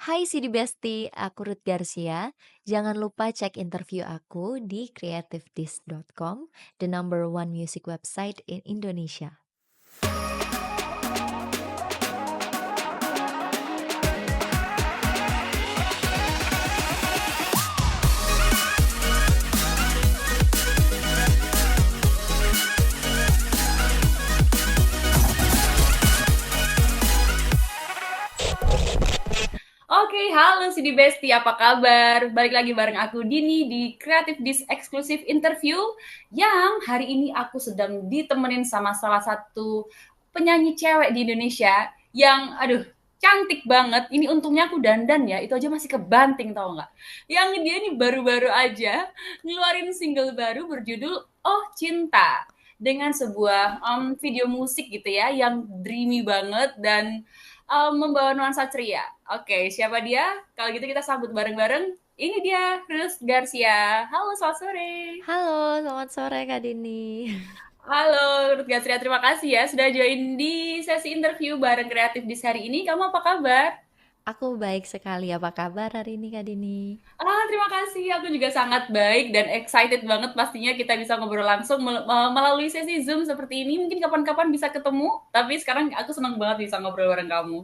Hai Sidi Besti, aku Ruth Garcia. Jangan lupa cek interview aku di creativedisk.com, the number one music website in Indonesia. Oke, halo Sidi Besti, apa kabar? Balik lagi bareng aku Dini di Creative Dish Exclusive Interview yang hari ini aku sedang ditemenin sama salah satu penyanyi cewek di Indonesia yang, aduh, cantik banget. Ini untungnya aku dandan ya, itu aja masih kebanting tau nggak? Yang dia nih baru-baru aja ngeluarin single baru berjudul Oh Cinta dengan sebuah video musik gitu ya yang dreamy banget dan membawa nuansa ceria. Oke, siapa dia? Kalau gitu kita sambut bareng-bareng. Ini dia, Ruth Garcia. Halo, selamat sore. Halo, selamat sore Kak Dini. Halo, Ruth Garcia. Terima kasih ya sudah join di sesi interview bareng Kreatif di hari ini. Kamu apa kabar? Aku baik sekali, apa kabar hari ini Kak Dini? Terima kasih. Aku juga sangat baik dan excited banget pastinya kita bisa ngobrol langsung melalui sesi Zoom seperti ini. Mungkin kapan-kapan bisa ketemu, tapi sekarang aku senang banget bisa ngobrol bareng kamu.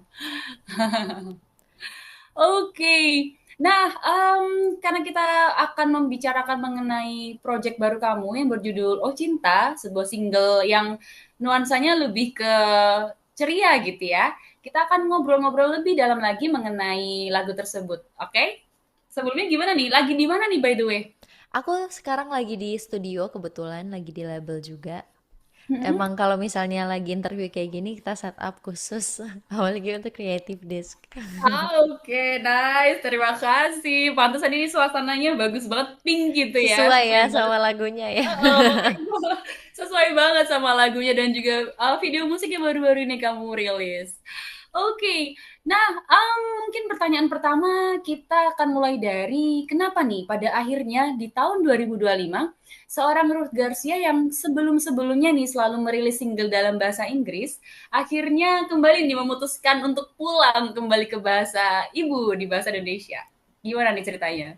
Oke. Nah, karena kita akan membicarakan mengenai project baru kamu yang berjudul Oh Cinta, sebuah single yang nuansanya lebih ke ceria gitu ya. Kita akan ngobrol-ngobrol lebih dalam lagi mengenai lagu tersebut. Oke? Sebelumnya gimana nih? Lagi di mana nih by the way? Aku sekarang lagi di studio, kebetulan lagi di label juga. Hmm? Emang kalau misalnya lagi interview kayak gini, kita setup khusus, apalagi untuk creative desk. Oke, nice. Terima kasih. Pantesan ini suasananya bagus banget, pink gitu ya. Sesuai ya Sesuai banget. sama lagunya ya. Sesuai banget sama lagunya dan juga video musik yang baru-baru ini kamu rilis. Oke, nah mungkin pertanyaan pertama kita akan mulai dari kenapa nih pada akhirnya di tahun 2025 seorang Ruth Garcia yang sebelum-sebelumnya nih selalu merilis single dalam bahasa Inggris akhirnya kembali nih memutuskan untuk pulang kembali ke bahasa ibu di bahasa Indonesia. Gimana nih ceritanya?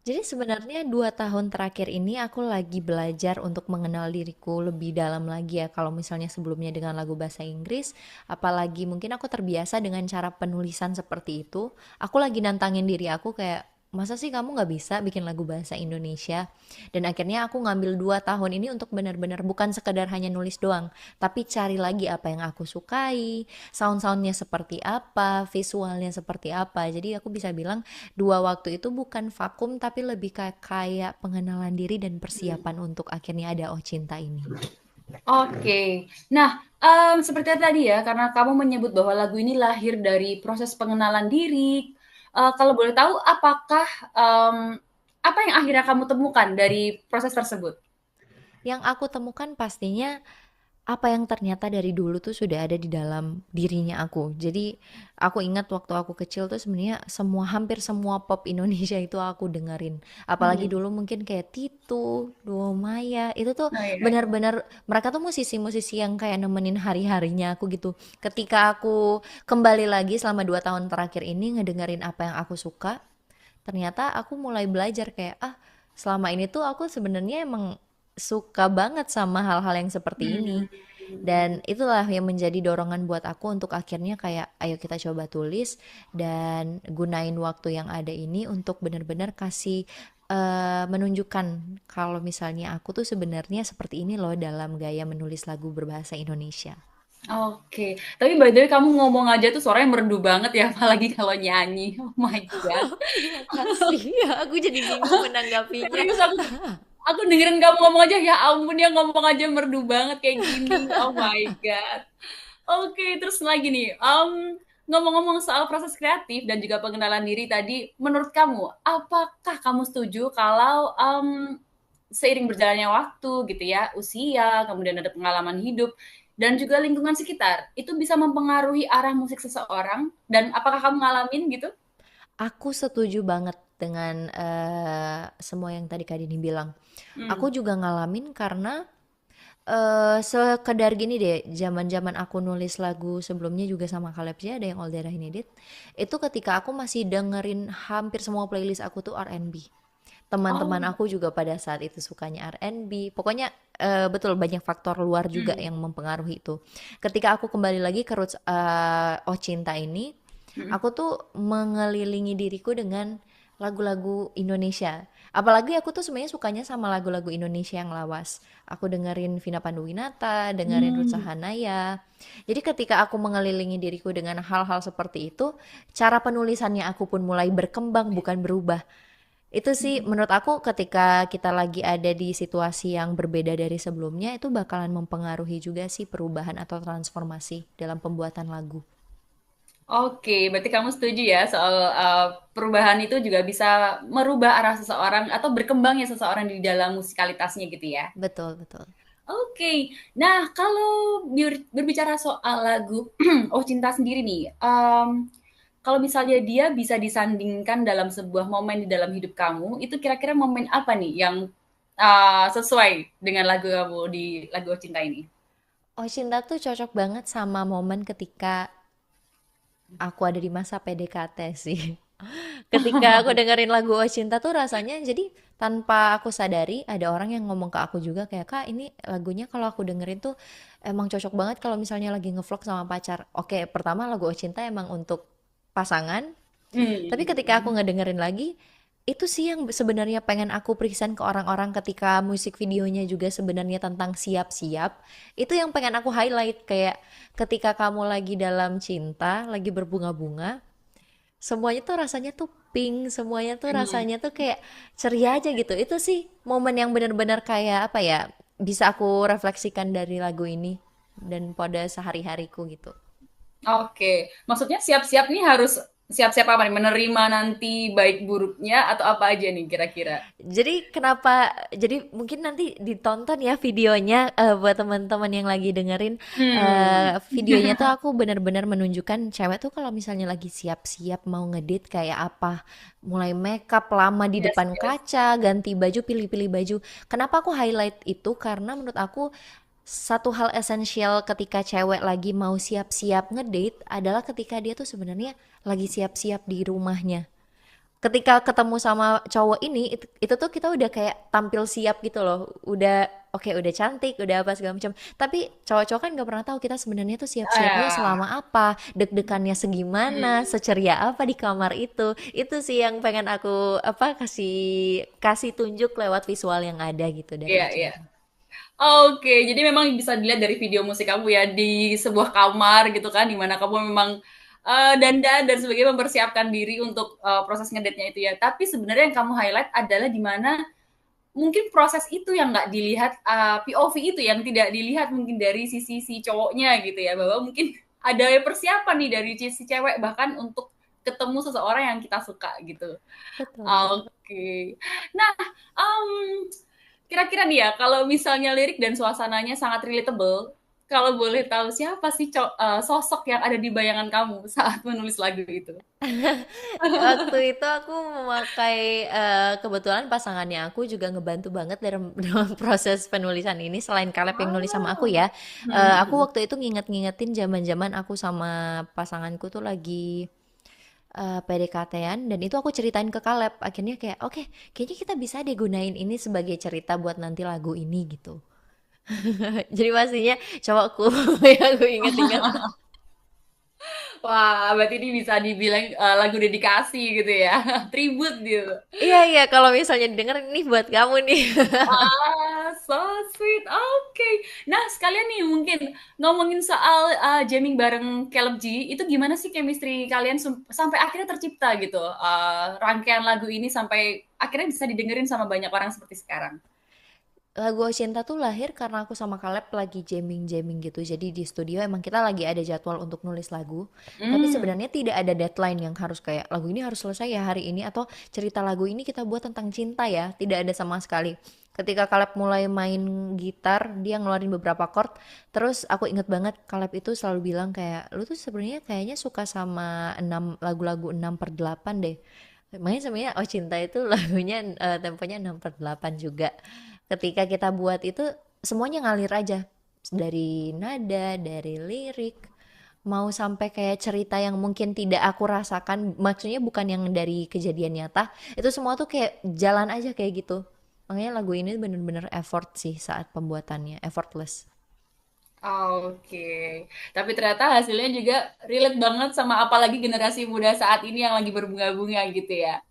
Jadi sebenarnya 2 tahun terakhir ini aku lagi belajar untuk mengenal diriku lebih dalam lagi ya. Kalau misalnya sebelumnya dengan lagu bahasa Inggris, apalagi mungkin aku terbiasa dengan cara penulisan seperti itu. Aku lagi nantangin diri aku kayak, masa sih kamu nggak bisa bikin lagu bahasa Indonesia? Dan akhirnya aku ngambil 2 tahun ini untuk benar-benar bukan sekedar hanya nulis doang, tapi cari lagi apa yang aku sukai, sound-soundnya seperti apa, visualnya seperti apa. Jadi aku bisa bilang 2 waktu itu bukan vakum tapi lebih kayak pengenalan diri dan persiapan untuk akhirnya ada Oh Cinta ini. Oke. Nah, seperti tadi ya, karena kamu menyebut bahwa lagu ini lahir dari proses pengenalan diri. Kalau boleh tahu, apakah apa yang akhirnya kamu temukan dari proses tersebut? Yang aku temukan pastinya apa yang ternyata dari dulu tuh sudah ada di dalam dirinya aku. Jadi aku ingat waktu aku kecil tuh sebenarnya hampir semua pop Indonesia itu aku dengerin. Apalagi Hmm. dulu mungkin kayak Titu, Duo Maya, itu tuh Oh, iya, iya. benar-benar mereka tuh musisi-musisi yang kayak nemenin hari-harinya aku gitu. Ketika aku kembali lagi selama 2 tahun terakhir ini ngedengerin apa yang aku suka, ternyata aku mulai belajar kayak selama ini tuh aku sebenarnya emang suka banget sama hal-hal yang seperti ini, Hmm. dan itulah yang menjadi dorongan buat aku untuk akhirnya kayak ayo kita coba tulis dan gunain waktu yang ada ini untuk benar-benar kasih menunjukkan kalau misalnya aku tuh sebenarnya seperti ini loh dalam gaya menulis lagu berbahasa Indonesia. Oke. Tapi by the way, kamu ngomong aja tuh suaranya merdu banget ya, apalagi kalau nyanyi. Oh my God. Terima kasih. Ya, aku jadi bingung menanggapinya. Serius aku dengerin kamu ngomong aja, ya ampun ya ngomong aja merdu banget kayak gini. Oh my God. Oke, terus lagi nih, ngomong-ngomong soal proses kreatif dan juga pengenalan diri tadi, menurut kamu, apakah kamu setuju kalau seiring berjalannya waktu gitu ya, usia, kemudian ada pengalaman hidup, dan juga lingkungan sekitar, itu bisa mempengaruhi arah musik seseorang? Dan apakah kamu ngalamin gitu? Aku setuju banget dengan semua yang tadi Kak Dini bilang. Hmm. Aku juga ngalamin karena Sekedar gini deh, zaman-zaman aku nulis lagu sebelumnya juga sama Caleb J, ada yang All That I Needed. Itu ketika aku masih dengerin hampir semua playlist aku tuh R&B. Teman-teman Oh, aku juga pada saat itu sukanya R&B. Pokoknya betul banyak faktor luar juga hmm, yang mempengaruhi itu. Ketika aku kembali lagi ke roots Oh Cinta ini, hmm. aku tuh mengelilingi diriku dengan lagu-lagu Indonesia. Apalagi aku tuh sebenarnya sukanya sama lagu-lagu Indonesia yang lawas. Aku dengerin Vina Panduwinata, dengerin Ruth Hmm. Sahanaya. Jadi ketika aku mengelilingi diriku dengan hal-hal seperti itu, cara penulisannya aku pun mulai berkembang bukan berubah. Itu sih Hmm. menurut aku ketika kita lagi ada di situasi yang berbeda dari sebelumnya itu bakalan mempengaruhi juga sih perubahan atau transformasi dalam pembuatan lagu. Oke, berarti kamu setuju ya soal perubahan itu juga bisa merubah arah seseorang atau berkembangnya seseorang di dalam musikalitasnya gitu ya. Betul, betul. Oke, nah kalau berbicara soal lagu Oh Cinta sendiri nih, kalau misalnya dia bisa disandingkan dalam sebuah momen di dalam hidup kamu, itu kira-kira momen apa nih yang sesuai dengan lagu kamu di lagu Oh Cinta ini? Oh Cinta tuh cocok banget sama momen ketika aku ada di masa PDKT sih. Ketika aku dengerin lagu Oh Cinta tuh rasanya jadi tanpa aku sadari ada orang yang ngomong ke aku juga kayak Kak ini lagunya kalau aku dengerin tuh emang cocok banget kalau misalnya lagi ngevlog sama pacar. Oke, pertama lagu Oh Cinta emang untuk pasangan, tapi ketika aku Hmm. ngedengerin lagi, itu sih yang sebenarnya pengen aku present ke orang-orang ketika musik videonya juga sebenarnya tentang siap-siap. Itu yang pengen aku highlight kayak ketika kamu lagi dalam cinta, lagi berbunga-bunga, semuanya tuh rasanya tuh pink, semuanya tuh Hmm. rasanya tuh kayak ceria aja gitu. Itu sih momen yang benar-benar kayak apa ya, bisa aku refleksikan dari lagu ini dan pada sehari-hariku gitu. Oke, maksudnya siap-siap nih harus siap-siap apa nih? Menerima nanti baik buruknya atau apa aja nih kira-kira? Jadi kenapa jadi mungkin nanti ditonton ya videonya buat teman-teman yang lagi dengerin Hmm. videonya tuh aku benar-benar menunjukkan cewek tuh kalau misalnya lagi siap-siap mau ngedit kayak apa, mulai makeup lama di Yes, depan yes. kaca, ganti baju, pilih-pilih baju. Kenapa aku highlight itu? Karena menurut aku satu hal esensial ketika cewek lagi mau siap-siap ngedate adalah ketika dia tuh sebenarnya lagi siap-siap di rumahnya. Ketika ketemu sama cowok ini itu tuh kita udah kayak tampil siap gitu loh, udah oke, udah cantik, udah apa segala macam, tapi cowok-cowok kan nggak pernah tahu kita sebenarnya tuh siap-siapnya Ah, selama apa, deg-degannya segimana, hmm. seceria apa di kamar itu sih yang pengen aku apa kasih kasih tunjuk lewat visual yang ada gitu dari Iya, iya. Ocinta. Oke, jadi memang bisa dilihat dari video musik kamu ya di sebuah kamar gitu kan, di mana kamu memang dandan dan sebagainya mempersiapkan diri untuk proses ngedate-nya itu ya. Tapi sebenarnya yang kamu highlight adalah di mana mungkin proses itu yang nggak dilihat POV itu yang tidak dilihat mungkin dari sisi si cowoknya gitu ya, bahwa mungkin ada persiapan nih dari si cewek bahkan untuk ketemu seseorang yang kita suka gitu. Betul, betul. Oke. Nah, um, kira-kira nih ya, kalau misalnya lirik dan suasananya sangat relatable, kalau boleh tahu siapa sih sosok yang ada di bayangan kamu saat menulis lagu itu? Waktu itu aku memakai kebetulan pasangannya aku juga ngebantu banget dalam dalam proses penulisan ini selain Caleb yang nulis sama aku Wow. ya. Aku Hmm. waktu itu nginget-ngingetin zaman-zaman aku sama pasanganku tuh lagi PDKT-an dan itu aku ceritain ke Caleb. Akhirnya kayak oke, kayaknya kita bisa deh gunain ini sebagai cerita buat nanti lagu ini gitu. Jadi pastinya cowokku yang aku inget-inget. Wah, berarti ini bisa dibilang lagu dedikasi gitu ya, tribute gitu. Iya iya kalau misalnya didengar ini buat kamu nih. Ah, so sweet. Oke. Nah, sekalian nih mungkin ngomongin soal jamming bareng Caleb G, itu gimana sih chemistry kalian sampai akhirnya tercipta gitu? Rangkaian lagu ini sampai akhirnya bisa didengerin sama banyak orang seperti sekarang. Lagu Cinta tuh lahir karena aku sama Caleb lagi jamming-jamming gitu. Jadi di studio emang kita lagi ada jadwal untuk nulis lagu. Tapi Hmm. sebenarnya tidak ada deadline yang harus kayak lagu ini harus selesai ya hari ini atau cerita lagu ini kita buat tentang cinta ya. Tidak ada sama sekali. Ketika Caleb mulai main gitar, dia ngeluarin beberapa chord. Terus aku inget banget Caleb itu selalu bilang kayak, lu tuh sebenarnya kayaknya suka sama lagu-lagu 6/8 deh. Makanya sebenarnya Oh Cinta itu lagunya temponya 6/8 juga. Ketika kita buat itu semuanya ngalir aja, dari nada, dari lirik, mau sampai kayak cerita yang mungkin tidak aku rasakan, maksudnya bukan yang dari kejadian nyata, itu semua tuh kayak jalan aja kayak gitu. Makanya lagu ini bener-bener effort sih saat pembuatannya, effortless. Oke, tapi ternyata hasilnya juga relate banget sama apalagi generasi muda saat ini yang lagi berbunga-bunga gitu ya.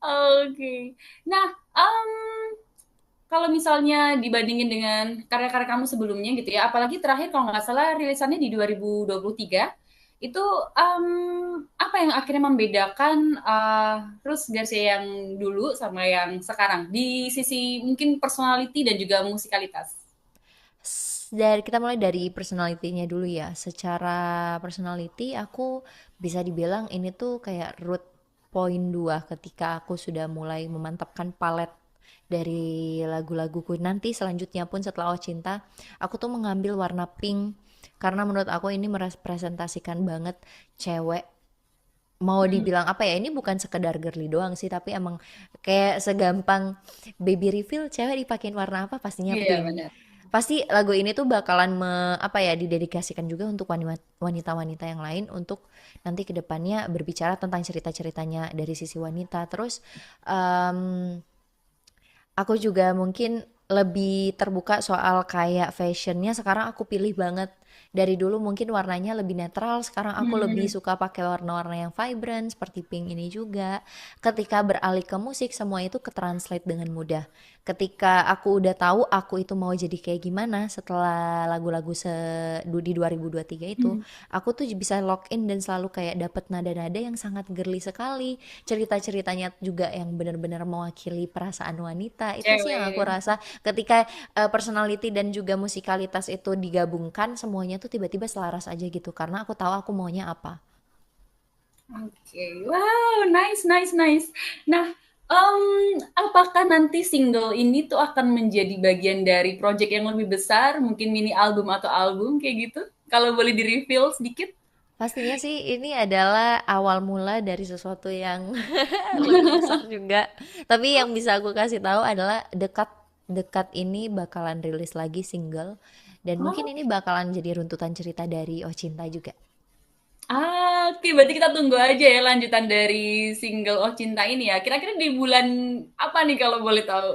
Oke, nah kalau misalnya dibandingin dengan karya-karya kamu sebelumnya gitu ya, apalagi terakhir kalau nggak salah rilisannya di 2023, itu apa yang akhirnya membedakan Rus Garcia yang dulu sama yang sekarang di sisi mungkin personality dan juga musikalitas? Dari kita mulai dari personality-nya dulu ya. Secara personality aku bisa dibilang ini tuh kayak root point 2 ketika aku sudah mulai memantapkan palet dari lagu-laguku nanti selanjutnya pun setelah Oh Cinta, aku tuh mengambil warna pink karena menurut aku ini merepresentasikan banget cewek. Mau Hmm, dibilang apa ya, ini bukan sekedar girly doang sih, tapi emang kayak segampang baby reveal cewek dipakein warna apa pastinya iya pink. benar. Pasti lagu ini tuh bakalan apa ya, didedikasikan juga untuk wanita-wanita yang lain untuk nanti kedepannya berbicara tentang cerita-ceritanya dari sisi wanita. Terus em, aku juga mungkin lebih terbuka soal kayak fashionnya. Sekarang aku pilih banget. Dari dulu mungkin warnanya lebih netral, sekarang aku lebih Hmm, suka pakai warna-warna yang vibrant seperti pink ini juga. Ketika beralih ke musik, semua itu ke-translate dengan mudah. Ketika aku udah tahu aku itu mau jadi kayak gimana setelah lagu-lagu di 2023 itu, hmm. aku tuh bisa lock in dan selalu kayak dapet nada-nada yang sangat girly sekali. Cerita-ceritanya juga yang benar-benar mewakili perasaan wanita. Itu sih yang aku Cewek. rasa ketika personality dan juga musikalitas itu digabungkan, semuanya tuh tiba-tiba selaras aja gitu karena aku tahu aku maunya apa. Oke, wow, nice, nice, nice. Nah, apakah nanti single ini tuh akan menjadi bagian dari project yang lebih besar, mungkin mini album atau album kayak gitu? Kalau boleh di-reveal sedikit? Pastinya sih ini adalah awal mula dari sesuatu yang lebih besar juga. Tapi yang bisa aku kasih tahu adalah dekat ini bakalan rilis lagi single dan mungkin Oh, ini bakalan jadi runtutan cerita dari Oh Cinta juga. oke, berarti kita tunggu aja ya lanjutan dari single Oh Cinta ini ya. Kira-kira di bulan apa nih kalau boleh tahu?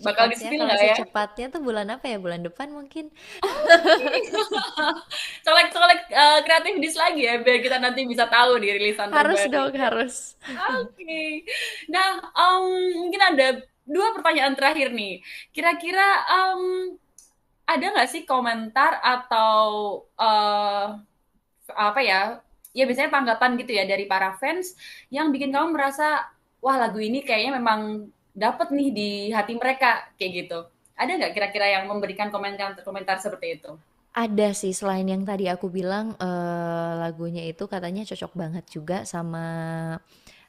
Bakal Secepatnya, di-spill kalau nggak ya? secepatnya tuh bulan apa ya? Bulan depan mungkin. Colek-colek kreatif dis lagi ya, biar kita nanti bisa tahu di rilisan Harus terbaru. dong, harus. Oke. Nah, mungkin ada dua pertanyaan terakhir nih. Kira-kira ada nggak sih komentar atau apa ya? Ya biasanya tanggapan gitu ya dari para fans yang bikin kamu merasa wah lagu ini kayaknya memang dapet nih di hati mereka kayak gitu. Ada nggak kira-kira yang memberikan komentar-komentar seperti itu? Ada sih, selain yang tadi aku bilang lagunya itu katanya cocok banget juga sama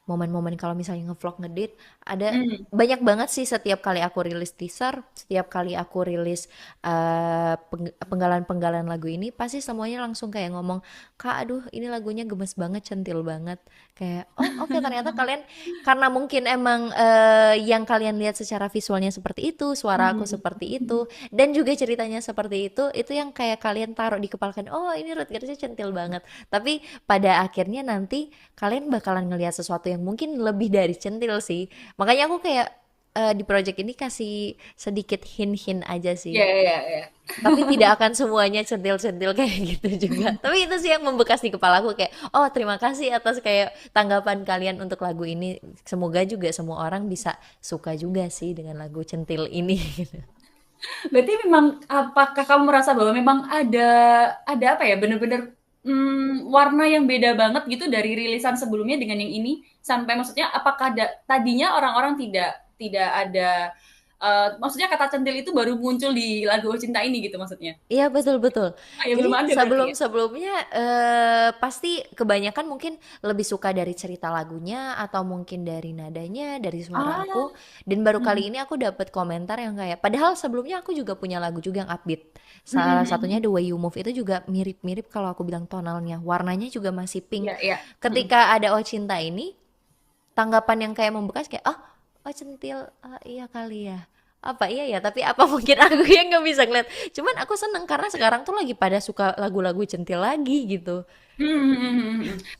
momen-momen kalau misalnya ngevlog ngedit. Ada Hmm. banyak banget sih setiap kali aku rilis teaser, setiap kali aku rilis penggalan-penggalan lagu ini, pasti semuanya langsung kayak ngomong, Kak, aduh ini lagunya gemes banget, centil banget. Kayak, oh oke, ternyata kalian, karena mungkin emang yang kalian lihat secara visualnya seperti itu, suara aku Hmm. seperti itu, dan juga ceritanya seperti itu yang kayak kalian taruh di kepala kalian, oh ini Rutgersnya centil banget. Tapi pada akhirnya nanti kalian bakalan ngelihat sesuatu yang mungkin lebih dari centil sih. Makanya aku kayak di project ini kasih sedikit hint-hint aja Ya, sih. ya, ya. Tapi tidak akan semuanya centil-centil kayak gitu juga. Tapi itu sih yang membekas di kepala aku kayak, oh terima kasih atas kayak tanggapan kalian untuk lagu ini. Semoga juga semua orang bisa suka juga sih dengan lagu centil ini. Berarti memang apakah kamu merasa bahwa memang ada apa ya, bener-bener, warna yang beda banget gitu dari rilisan sebelumnya dengan yang ini? Sampai maksudnya apakah tadinya orang-orang tidak tidak ada, maksudnya kata centil itu baru muncul di lagu "Oh Cinta" ini gitu maksudnya? Iya betul betul. Ah, ya belum Jadi ada berarti ya? sebelum-sebelumnya pasti kebanyakan mungkin lebih suka dari cerita lagunya atau mungkin dari nadanya, dari suara Ah, aku. Dan baru mhm, kali ini aku dapat komentar yang kayak, padahal sebelumnya aku juga punya lagu juga yang upbeat. mhm, Salah satunya mhm. The Way You Move itu juga mirip-mirip kalau aku bilang tonalnya. Warnanya juga masih pink. Iya, iya, mhm. Ketika ada Oh Cinta ini, tanggapan yang kayak membekas kayak, oh, oh centil, ah, iya kali ya. Apa iya ya, tapi apa mungkin aku yang nggak bisa ngeliat. Cuman aku seneng karena sekarang tuh lagi pada suka lagu-lagu centil lagi gitu.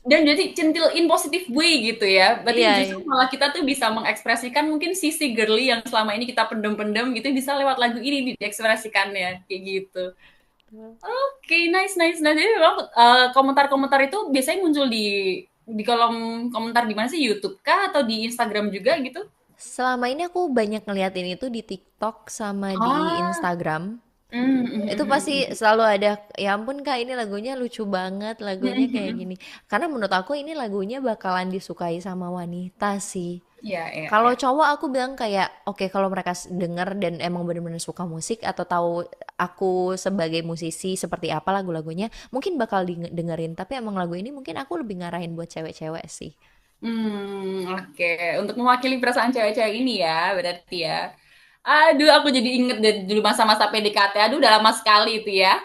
Dan jadi centil in positive way gitu ya. Berarti Iya, justru iya. malah kita tuh bisa mengekspresikan mungkin sisi girly yang selama ini kita pendem-pendem gitu bisa lewat lagu ini diekspresikannya kayak gitu. Oke, nice, nice. Nah, jadi memang komentar-komentar itu biasanya muncul di kolom komentar di mana sih? YouTube kah atau di Instagram juga gitu? Selama ini aku banyak ngeliatin itu di TikTok sama di Ah, Instagram. hmm, Itu pasti selalu ada, ya ampun Kak, ini lagunya lucu banget, lagunya kayak gini. Karena menurut aku ini lagunya bakalan disukai sama wanita sih. Iya, iya, Kalau iya. cowok aku bilang kayak oke, kalau mereka denger dan emang bener-bener suka musik atau tahu aku sebagai musisi seperti apa lagu-lagunya, mungkin bakal dengerin. Tapi emang lagu ini mungkin aku lebih ngarahin buat cewek-cewek sih. Oke. Untuk mewakili perasaan cewek-cewek ini ya, berarti ya. Aduh, aku jadi inget dari dulu masa-masa PDKT. Aduh, udah lama sekali itu ya.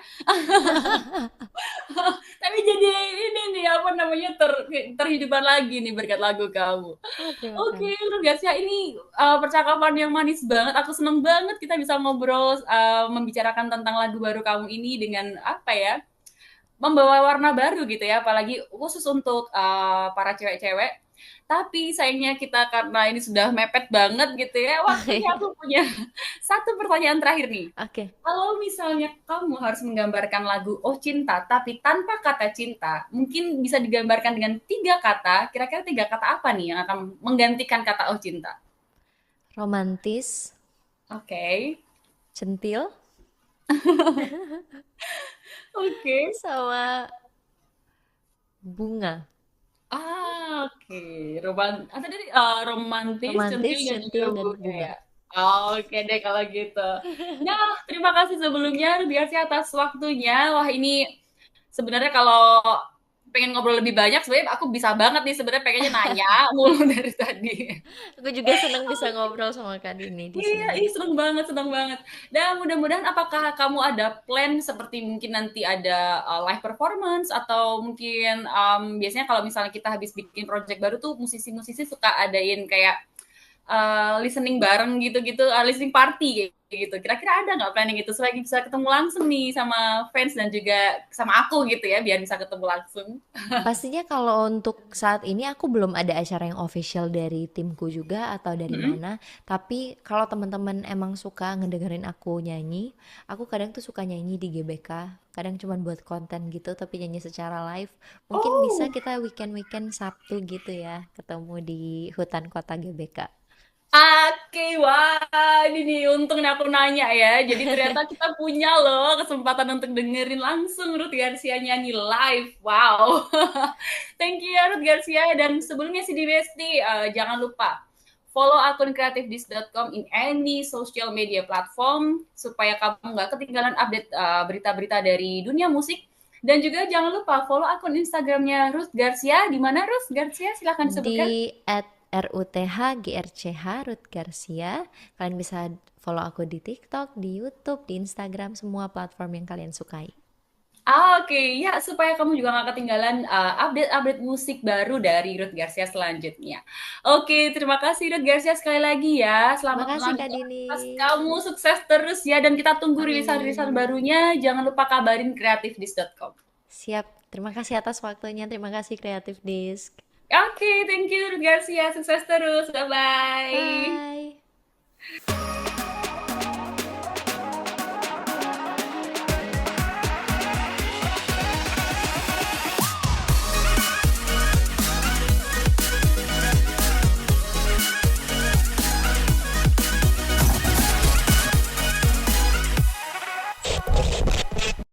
Tapi jadi ini nih apa namanya terhidupan lagi nih berkat lagu kamu. Oh, terima Oke, kasih. luar biasa ini percakapan yang manis banget. Aku seneng banget kita bisa ngobrol membicarakan tentang lagu baru kamu ini dengan apa ya? Membawa warna baru gitu ya, apalagi khusus untuk para cewek-cewek. Tapi sayangnya kita karena ini sudah mepet banget gitu ya waktunya, aku punya satu pertanyaan terakhir nih. Oke. Kalau misalnya kamu harus menggambarkan lagu Oh Cinta tapi tanpa kata cinta, mungkin bisa digambarkan dengan tiga kata. Kira-kira tiga kata apa nih yang akan menggantikan kata Oh Cinta? Romantis, Oke, okay. centil, Oke. Okay. sama bunga. Oke. Apa tadi, romantis, centil, Romantis, dan juga centil, dan bunga bunga. ya? Oke deh kalau gitu. Nah, terima kasih sebelumnya Rudiarsi atas waktunya. Wah, ini sebenarnya kalau pengen ngobrol lebih banyak, sebenarnya aku bisa banget nih sebenarnya pengennya nanya mulu dari tadi. Aku juga senang bisa ngobrol sama Kak Dini di Iya, sini. ih seneng banget, seneng banget. Dan mudah-mudahan apakah kamu ada plan seperti mungkin nanti ada live performance atau mungkin biasanya kalau misalnya kita habis bikin project baru tuh musisi-musisi suka adain kayak listening bareng gitu-gitu, listening party kayak gitu. Kira-kira ada nggak planning itu supaya bisa ketemu langsung nih sama fans dan juga sama aku gitu ya, biar bisa ketemu langsung. Pastinya kalau untuk saat ini aku belum ada acara yang official dari timku juga atau dari Mm-mm. mana. Tapi kalau teman-teman emang suka ngedengerin aku nyanyi, aku kadang tuh suka nyanyi di GBK. Kadang cuman buat konten gitu, tapi nyanyi secara live. Mungkin bisa Oh, kita weekend-weekend Sabtu gitu ya, ketemu di hutan kota GBK. oke, wah ini nih untung nih aku nanya ya. Jadi ternyata kita punya loh kesempatan untuk dengerin langsung Ruth Garcia nyanyi live. Wow. Thank you ya Ruth Garcia. Dan sebelumnya sih di Besti, jangan lupa follow akun creativedis.com in any social media platform supaya kamu nggak ketinggalan update berita-berita dari dunia musik. Dan juga jangan lupa follow akun Instagramnya Ruth Garcia. Di mana Ruth Garcia? Silahkan disebutkan. Di @ruthgrch Ruth Garcia. Kalian bisa follow aku di TikTok, di YouTube, di Instagram, semua platform yang kalian sukai. Oke, ya supaya kamu juga nggak ketinggalan update-update musik baru dari Ruth Garcia selanjutnya. Oke, terima kasih Ruth Garcia sekali lagi ya. Selamat Makasih Kak melanjutkan Dini. aktivitas kamu, sukses terus ya. Dan kita tunggu rilisan-rilisan Amin. barunya. Jangan lupa kabarin kreatifdis.com. Siap. Terima kasih atas waktunya. Terima kasih Creative Disk. Oke, thank you Ruth Garcia. Sukses terus. Bye-bye. Bye.